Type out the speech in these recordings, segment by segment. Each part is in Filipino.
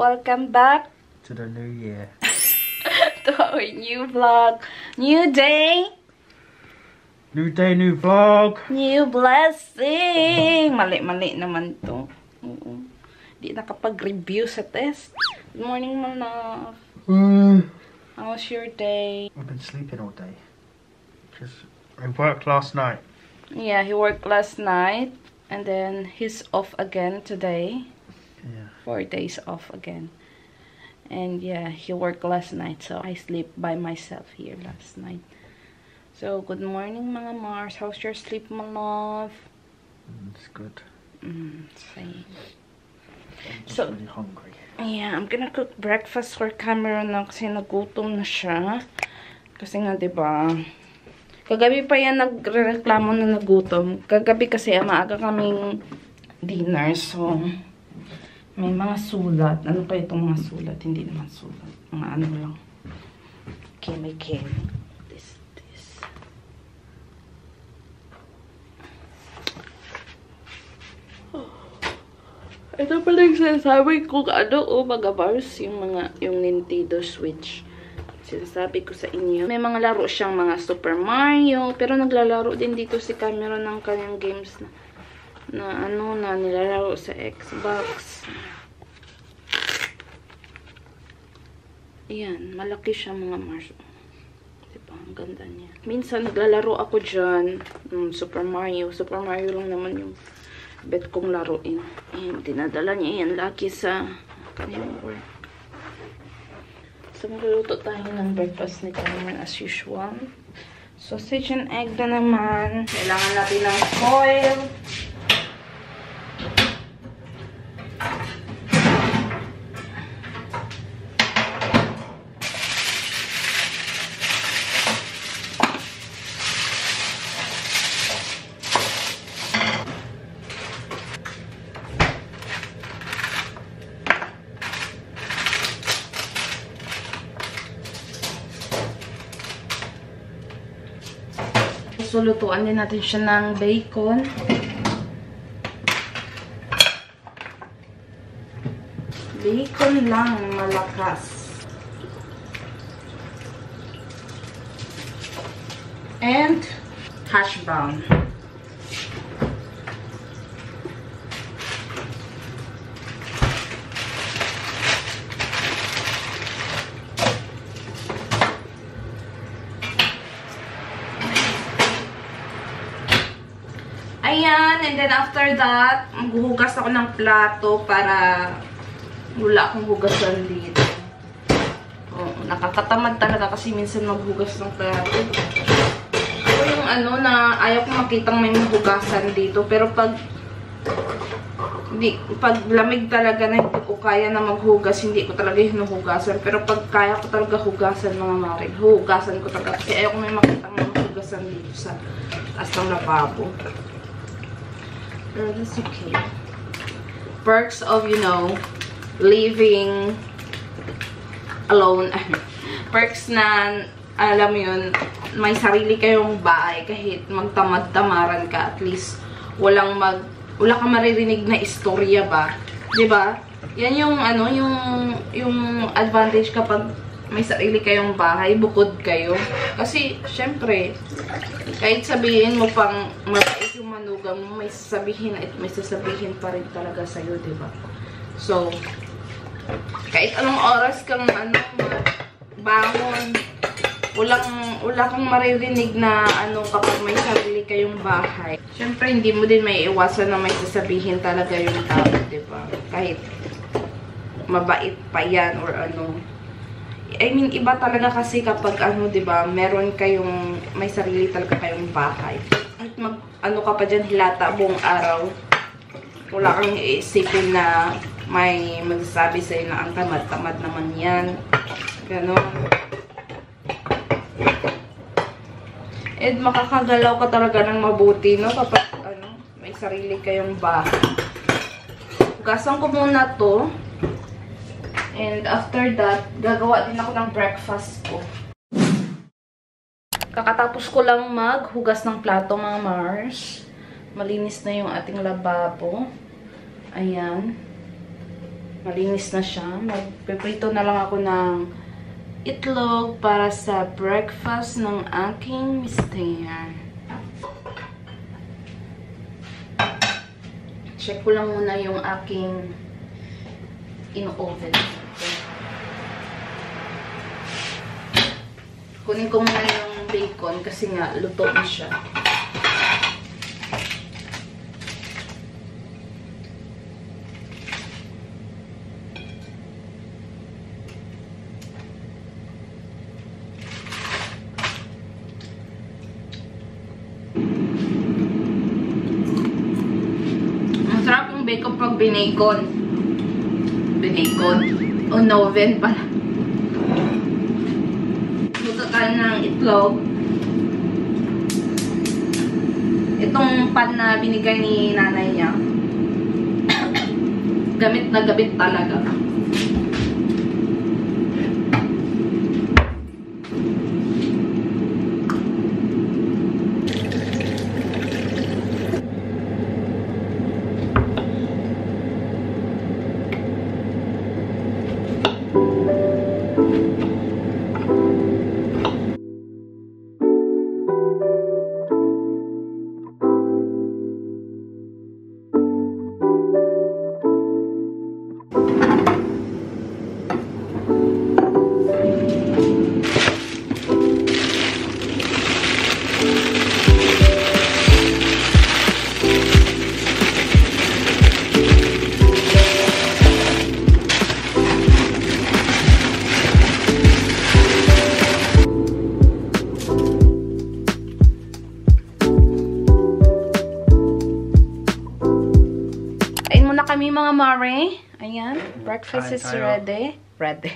welcome back to the new year. to our new vlog. New day, New day, new vlog. new blessing. Mali naman to. Di nakapag-review sa test. Good morning, Manaf. How was your day? I've been sleeping all day. Because I worked last night. Yeah, he worked last night. And then he's off again today. Yeah. 4 days off again. And yeah, he worked last night. So I sleep by myself here last night. So good morning, mga Mars. How's your sleep, my love? It's good. Same. I'm just So, really hungry. Yeah, I'm gonna cook breakfast for Cameron na kasi nagutom na siya. Kasi nga, diba, kagabi pa yan nagreklamo na nagutom. Kagabi kasi maaga kaming dinner, so may mga sulat. Ano kaya itong mga sulat? Hindi naman sulat. Mga ano lang. Chemical. This. Ito pala yung sinasabi ko ano mga Mars, yung Nintendo Switch. Sinasabi ko sa inyo. May mga laro siyang mga Super Mario, pero naglalaro din dito si Cameron ng kanyang games na nilalaro sa Xbox. Ayan, malaki siya mga Mars. Diba, ang ganda niya. Minsan naglalaro ako dyan, Super Mario. Super Mario lang naman yung bet kong laruin. Ayan, dinadala niya yan lagi sa kanyang work. So, magluluto tayo ng breakfast ni Cameron as usual. Sausage and egg na naman. Kailangan natin ng foil. So, lutuan din natin siya ng bacon. Bacon lang, malakas. And hash brown. Ayan, and then after that, maghuhugas ako ng plato para wala akong hugasan dito. Oh, nakakatamad talaga kasi minsan maghugas ng plato. Ako yung na ayaw ko makitang may mahugasan dito. Pero pag lamig talaga na hindi ko kaya na maghugas, hindi ko talaga hinuhugasan. Pero pag kaya ko talaga hugasan mga marig, hugasan ko talaga. Kasi ayaw ko may makitang mahugasan dito sa taas ng lababo. That's okay. Perks of, living alone. Perks na, alam mo yun, may sarili kayong bahay kahit magtamad-tamaran ka. At least, wala kang maririnig na istorya ba? Diba? Yan yung, yung advantage kapag may sarili kayong bahay, bukod kayo. Kasi, syempre, kahit sabihin mo pang mabait yung manugang mo, may sasabihin at may sasabihin pa rin talaga sa'yo, diba? So, kahit anong oras kang bangon, wala kang maririnig na kapag may sarili kayong bahay. Syempre, hindi mo din may iwasan na may sasabihin talaga yung tao, diba? Kahit mabait pa yan or I mean, iba talaga kasi kapag diba, may sarili talaga kayong bahay. At ka pa dyan hilata buong araw, wala kang iisipin na may magsasabi sa'yo na ang tamad-tamad naman yan. Ganon. And makakagalaw ka talaga ng mabuti, no? Kapag may sarili kayong bahay. Hugasan ko muna to. And after that, gagawa din ako ng breakfast ko. Kakatapos ko lang maghugas ng plato, mga Mars. Malinis na yung ating lababo. Ayan. Malinis na siya. Magpiprito na lang ako ng itlog para sa breakfast ng aking mister. Check ko lang muna yung aking in-oven. Kunin ko muna yung bacon kasi nga luto na siya. Masarap yung bacon pag binacon. Binacon. O noven pala. Magkakain ng itlog. Itong pan na binigay ni nanay niya. Gamit na gamit talaga. Kami mga mare. Ayan. Breakfast is ready. Ready.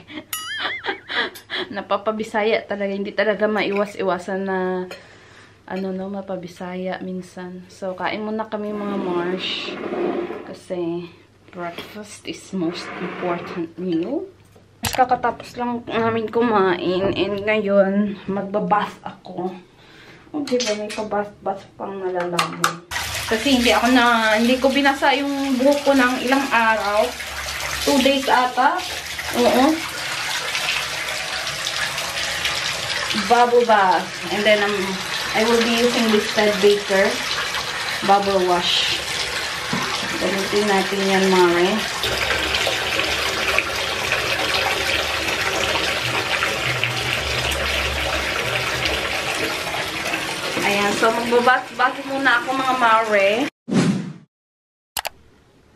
Napapabisaya talaga. Hindi talaga maiwas-iwasan na mapabisaya minsan. So, kain muna kami mga Marsh. Kasi, breakfast is most important meal. Kakatapos lang namin kumain. And ngayon, magbabath ako. O, diba? May pabath-bath pang nalalaman. Kasi hindi ko binasa yung buhok ko ng ilang araw. 2 days ata. Oo. Bubble bath. And then I will be using this Ted Baker bubble wash. Gamitin natin yan, Mare. Ayan, so magbabath muna ako mga Mare.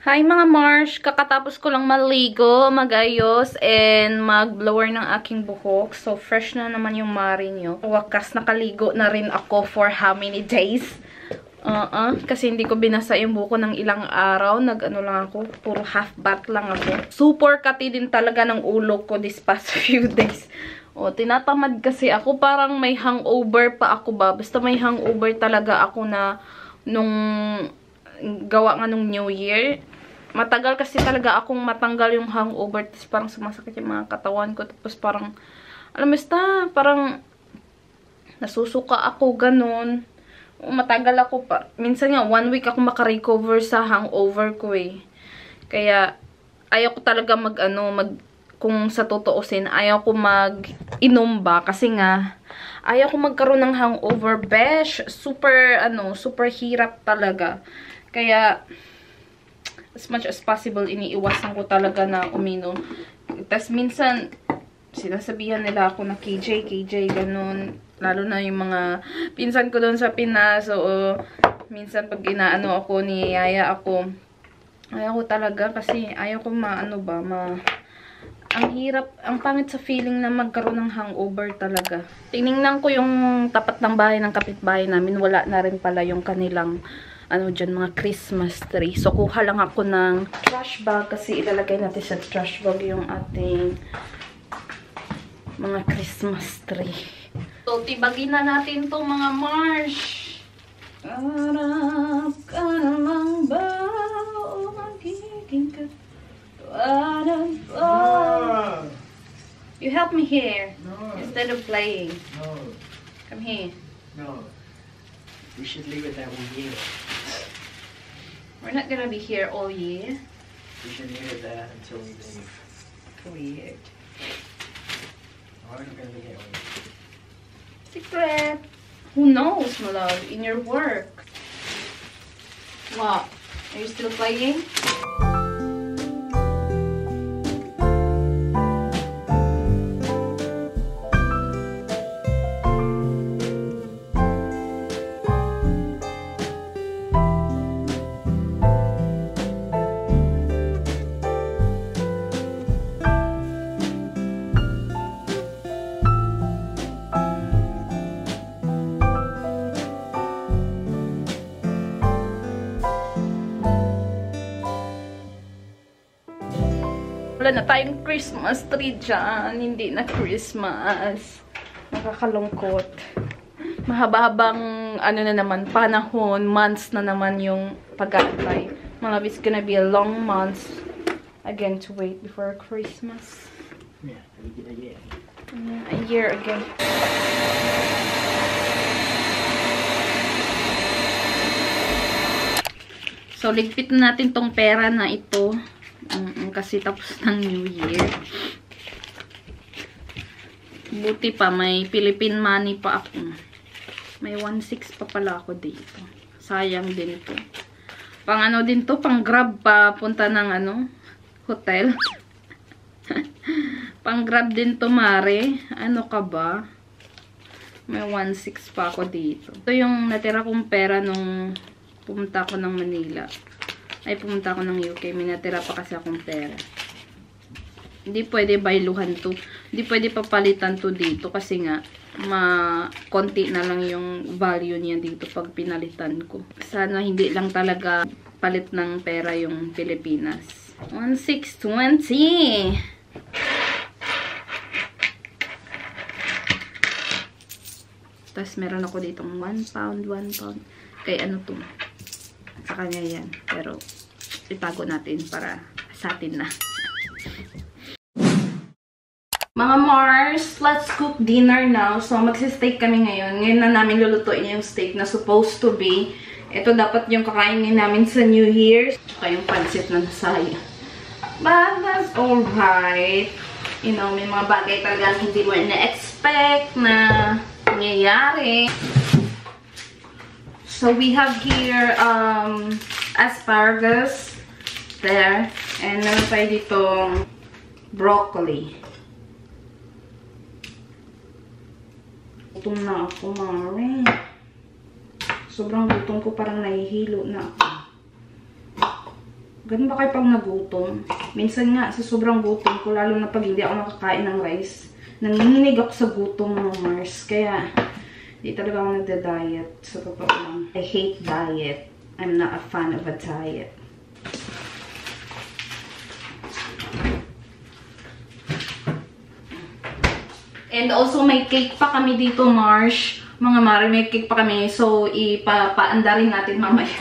Hi mga Marsh! Kakatapos ko lang maligo, magayos, and mag-blower ng aking buhok. So, fresh na naman yung Mare nyo. Wakas, nakaligo na rin ako for how many days? Kasi hindi ko binasa yung buko ng ilang araw. Nag-ano lang ako, puro half bath lang ako. Super kati din talaga ng ulo ko this past few days. O, tinatamad kasi ako. Parang may hangover pa ako ba. Basta may hangover talaga ako na nung gawa nga nung New Year. Matagal kasi talaga akong matanggal yung hangover. Tapos parang sumasakit yung mga katawan ko. Tapos parang, basta parang nasusuka ako, ganun. Matagal ako pa. Minsan nga, 1 week ako makarecover sa hangover ko eh. Kaya, ayaw ko talaga kung sa totoosin, ayaw ko mag-inom ba. Kasi nga, ayaw ko magkaroon ng hangover. Besh, super hirap talaga. Kaya, as much as possible, iniiwasan ko talaga na uminom. Tapos minsan, sinasabihan nila ako na KJ, ganun. Lalo na yung mga pinsan ko doon sa Pinas. So, minsan pag inaano ako, niyaya ako. Ayaw ko talaga kasi ayaw ko ang hirap, ang pangit sa feeling na magkaroon ng hangover talaga. Tinignan ko yung tapat ng bahay ng kapitbahay namin. Wala na rin pala yung kanilang dyan, mga Christmas tree. So, kuha lang ako ng trash bag kasi ilalagay natin sa trash bag yung ating mga Christmas tree. So, tibagin na natin to mga Marsh. Harap ka namang ba o magiging katuwanan ba? You help me here. No. Instead of playing. No. Come here. No. We should leave it that all year. We're not gonna be here all year. We should leave it there until we leave. Weird. Why are we going to leave it? Secret. Who knows, my love? In your work. What? Are you still playing? Wala na tayong Christmas tree dyan. Hindi na Christmas. Nakakalungkot. Mahaba-habang ano na naman, panahon, months na naman yung pag-aantay. Malab, it's gonna be a long months again to wait before Christmas. Yeah, a year. A year again. So, ligpit na natin tong pera na ito. Kasi tapos ng New Year. Buti pa, may Philippine money pa ako. May 1.6 pa pala ako dito. Sayang din to. Pang ano din to, pang grab pa punta ng ano, hotel. Pang grab din to, mare. Ano ka ba? May 1.6 pa ako dito. Ito yung natira kong pera nung pumunta ako ng Manila. Ay, pumunta ako ng UK. May natira pa kasi akong pera. Hindi pwede bailuhan to. Hindi pwede papalitan to dito. Kasi nga, konti na lang yung value niya dito pag pinalitan ko. Sana hindi lang talaga palit ng pera yung Pilipinas. 1,620! Tapos meron ako ditong 1 pound, 1 pound. Kay ano to? Sa kanya yan. Pero, itago natin para sa atin na. Mga Mars, let's cook dinner now. So, magsi-steak kami ngayon. Ngayon na namin lulutuin yung steak na supposed to be. Ito dapat yung kakainin namin sa New Year. Tsaka yung pancit na nasaya. But, that's alright. You know, may mga bagay talagang hindi mo na-expect na nangyayari. So, we have here asparagus there. And meron tayo ditong broccoli. Gutom na ako, Mare. Sobrang gutom ko, parang nahihilo na ako. Ganun ba kayo pag nagutom? Minsan nga, sa sobrang gutom ko, lalo na pag hindi ako nakakain ng rice, nanginginig ako sa gutom, mga Mars. Kaya, di talaga ako nagda-diet. Sa totoo lang. I hate diet. I'm not a fan of a diet. And also, may cake pa kami dito, Marsh. Mga Mare, may cake pa kami. So, ipapaanda rin natin mamaya.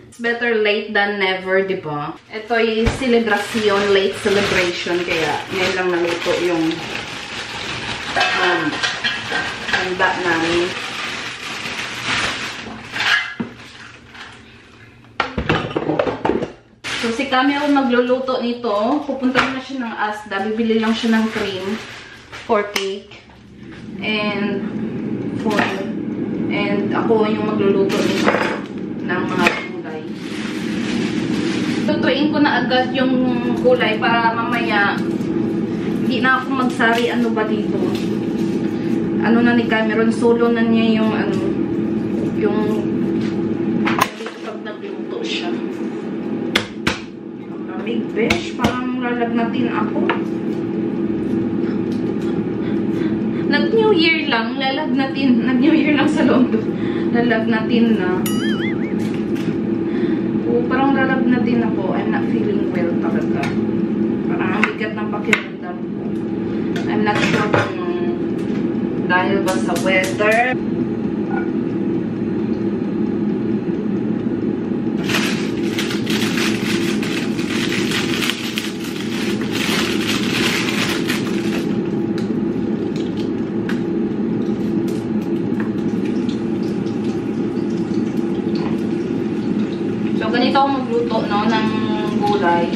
It's better late than never, di ba? Ito ay celebration, late celebration. Kaya, ngayon lang naluto yung handa namin. So, si Kami ako magluluto nito. Pupunta na siya ng Asda. Bibili lang siya ng cream for cake. And foil. And ako yung magluluto nito ng mga gulay. Tutuin ko na agad yung gulay para mamaya hindi na ako magsari ano ba dito. Ano na ni Cameron, solo na niya yung ano, yung dito pag nagluto siya. Ang lamig, besh, parang lalagnatin ako. Nag-New Year lang, lalagnatin, nag-New Year lang sa London. Lalagnatin na. Oo, parang lalagnatin ako. I'm not feeling well talaga. Parang ang bigat ng pakiramdam ko. I'm not sure kung dahil ba sa weather. So, ganito ako magluto, no, ng gulay.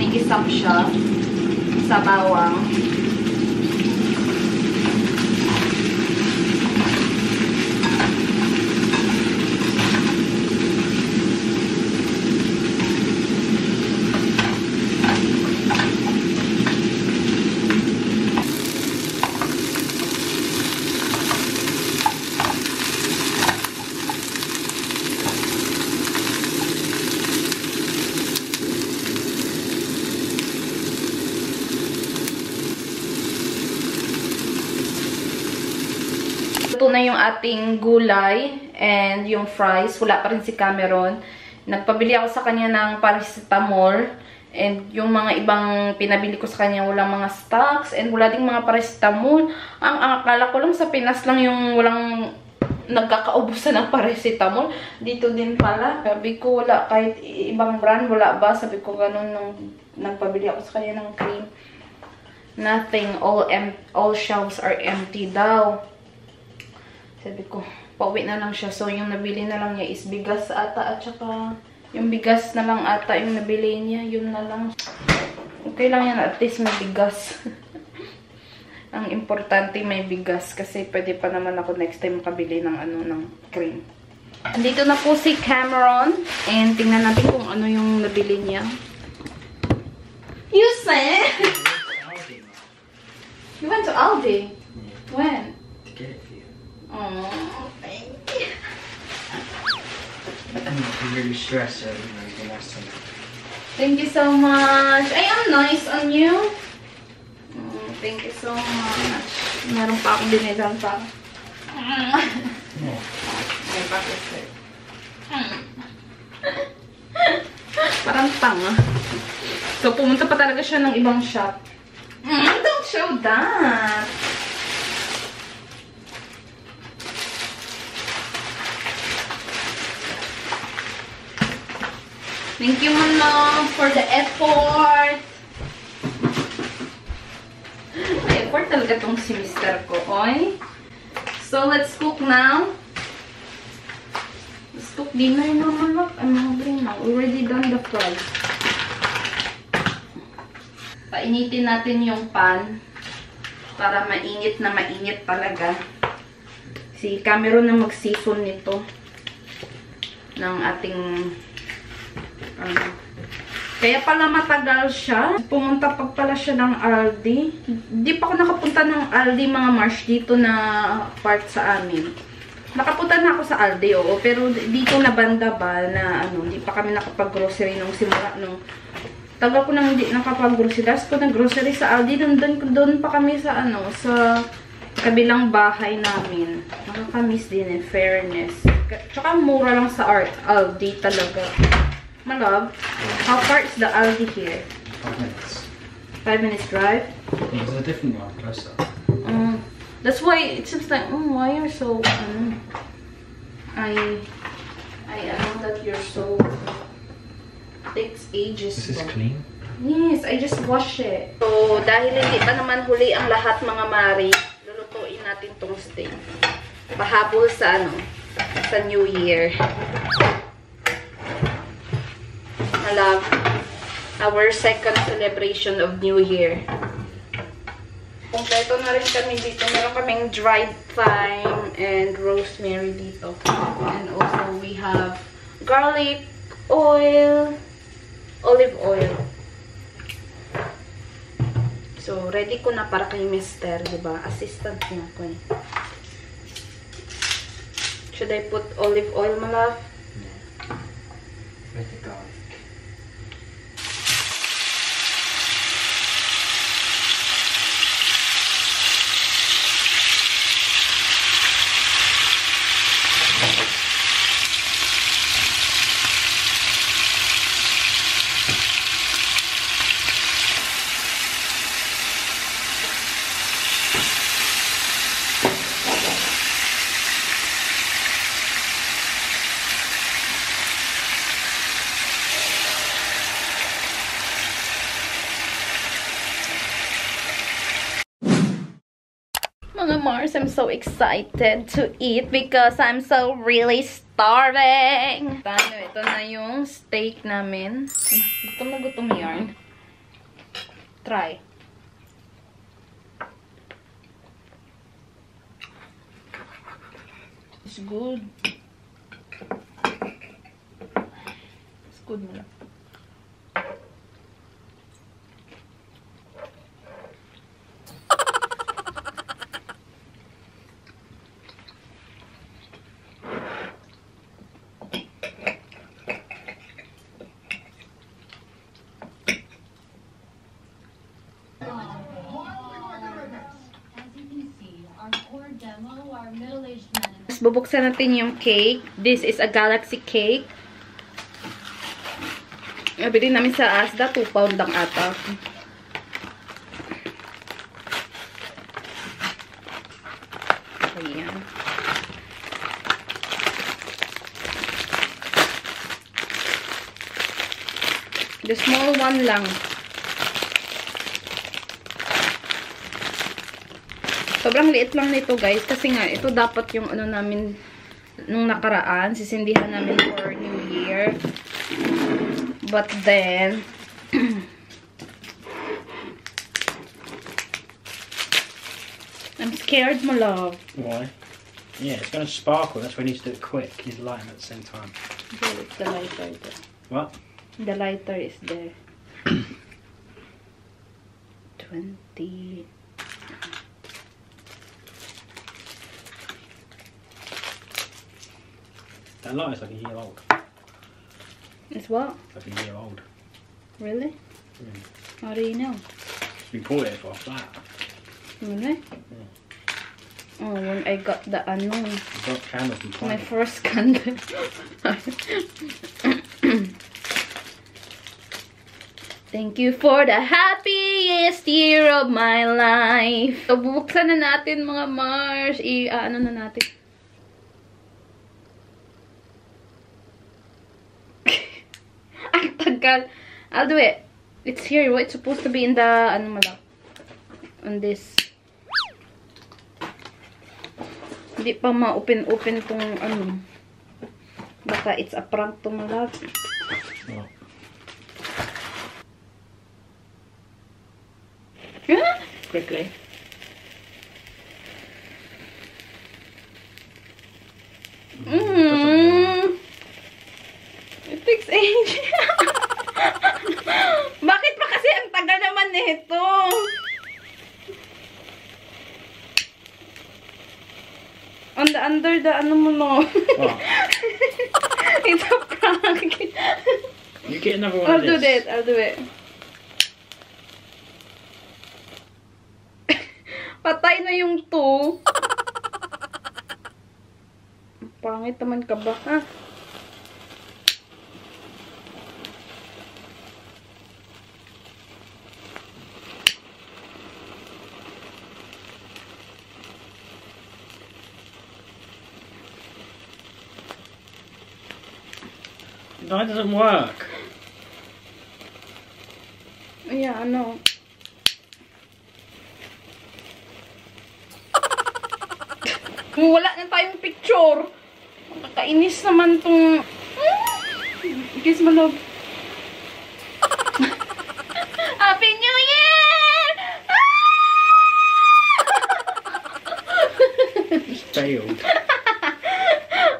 May gisap siya sa bawang. Ito na yung ating gulay and yung fries. Wala pa rin si Cameron. Nagpabili ako sa kanya ng paracetamol and yung mga ibang pinabili ko sa kanya walang mga stocks and wala ding mga paracetamol. Ang akala ko lang sa Pinas lang yung walang nagkakaubusan ng paracetamol. Dito din pala. Sabi ko wala kahit ibang brand. Wala ba? Sabi ko ganun nung nagpabili ako sa kanya ng cream. Nothing. All shelves are empty daw. Sabi ko, pauwi na lang siya. So, yung nabili na lang niya is bigas ata. At saka, yung bigas na lang ata yung nabili niya. Yun na lang. Okay lang yan. At least may bigas. Ang importante may bigas. Kasi pwede pa naman ako next time makabili ng ng cream. Dito na po si Cameron. And tingnan natin kung ano yung nabili niya. You said? You went to Aldi? Yeah. When? To get it for you. Oh, thank you. I'm really stressed over the last time. Thank you so much. Ay, I'm nice on you. Thank you so much. Meron pa akong binilang pa. May bakit sir. Parang tanga. So, pumunta pa talaga siya ng ibang shop. Don't show that. Thank you, Mama, for the effort. May effort talaga tong si Mr. ko, oy. So, let's cook now. Let's cook dinner naman, look. I'm hungry now. We already done the fries. Painitin natin yung pan para mainit na mainit talaga. Si Cameron na mag-season nito ng ating kaya pala matagal siya. Pumunta pa pala siya ng Aldi. Di pa ako nakapunta ng Aldi, mga March, dito na part sa amin. Nakapunta na ako sa Aldi, oo. Pero dito na banda ba na di pa kami nakapag-grocery nung simula. Tagal ko nang hindi nakapag-grocery. Last ko nag-grocery sa Aldi. Doon pa kami sa sa kabilang bahay namin. Nakakamiss din, in fairness. Tsaka mura lang sa Aldi talaga. My love, how far is the Aldi here? 5 minutes. 5 minutes drive? Yeah, there's a different one closer. That's why it seems like, why you're so, I know that you're so, takes ages. This is clean? Yes, I just wash it. So, dahil hindi pa naman huli ang lahat mga mari, lulutuin natin tong steak. Pahabol sa sa New Year. I love our second celebration of New Year. Kompleto na rin kami dito. Meron kaming dried thyme and rosemary dito. And also we have garlic oil, olive oil. So, ready ko na para kay Mister, diba? Assistant niya ko eh. Should I put olive oil, my love? Yeah. With the garlic. Mga Mars, I'm so excited to eat because I'm so really starving. Ito na yung steak namin. Gutom na gutom yarn. Try. It's good. It's good mo lang. Bubuksan natin yung cake. This is a galaxy cake. Nabili namin sa Asda. 2 pound lang ata. Ayan. The small one lang. Sobrang liit lang nito, guys. Kasi nga, ito dapat yung ano namin nung nakaraan. Sisindihan namin for New Year. But then, I'm scared, my love. Why? Yeah, it's going to sparkle. That's why you need to do it quick. You need to light them at the same time. Well, it's the lighter there. What? The lighter is there. 20... That light is like a year old. It's what? Like a year old. Really? Mm. How do you know? We bought it for flat. Really? Yeah. Oh, when I got the We got candles from my Target. first candle. Thank you for the happiest year of my life. So, bubuksan na natin mga Mars. Ano na natin. Ang tagal. I'll do it. It's here. It's supposed to be in the, ano mo lang. On this. Hindi pa ma-open tong, ano. Baka it's a prank to my love. Oh. Quickly. It takes age. Bakit pa kasi ang tagal naman nito? Under the ano mo no. What? It's a prank. You get another one I'll of do this. that. I'll do it. Patay na yung 2. Pangit naman ka ba, ha? No, it doesn't work. Yeah, I know. Kung wala na tayong picture. Kakainis naman tong... Kiss mo, love. Happy New Year! It's failed.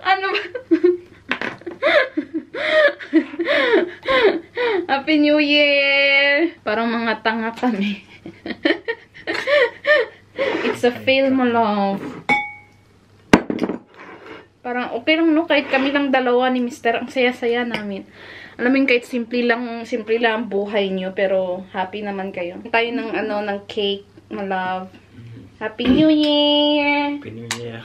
Ano ba? Happy New Year! Parang mga tanga kami. It's a fail, my love. Parang okay lang, no? Kahit kami lang dalawa ni Mr. Ang saya-saya namin. Alam mo, kahit simple lang ang buhay nyo, pero happy naman kayo. Tayo ng, ano, ng cake, my love. Happy New Year! Happy New Year.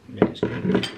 Yeah, it's good.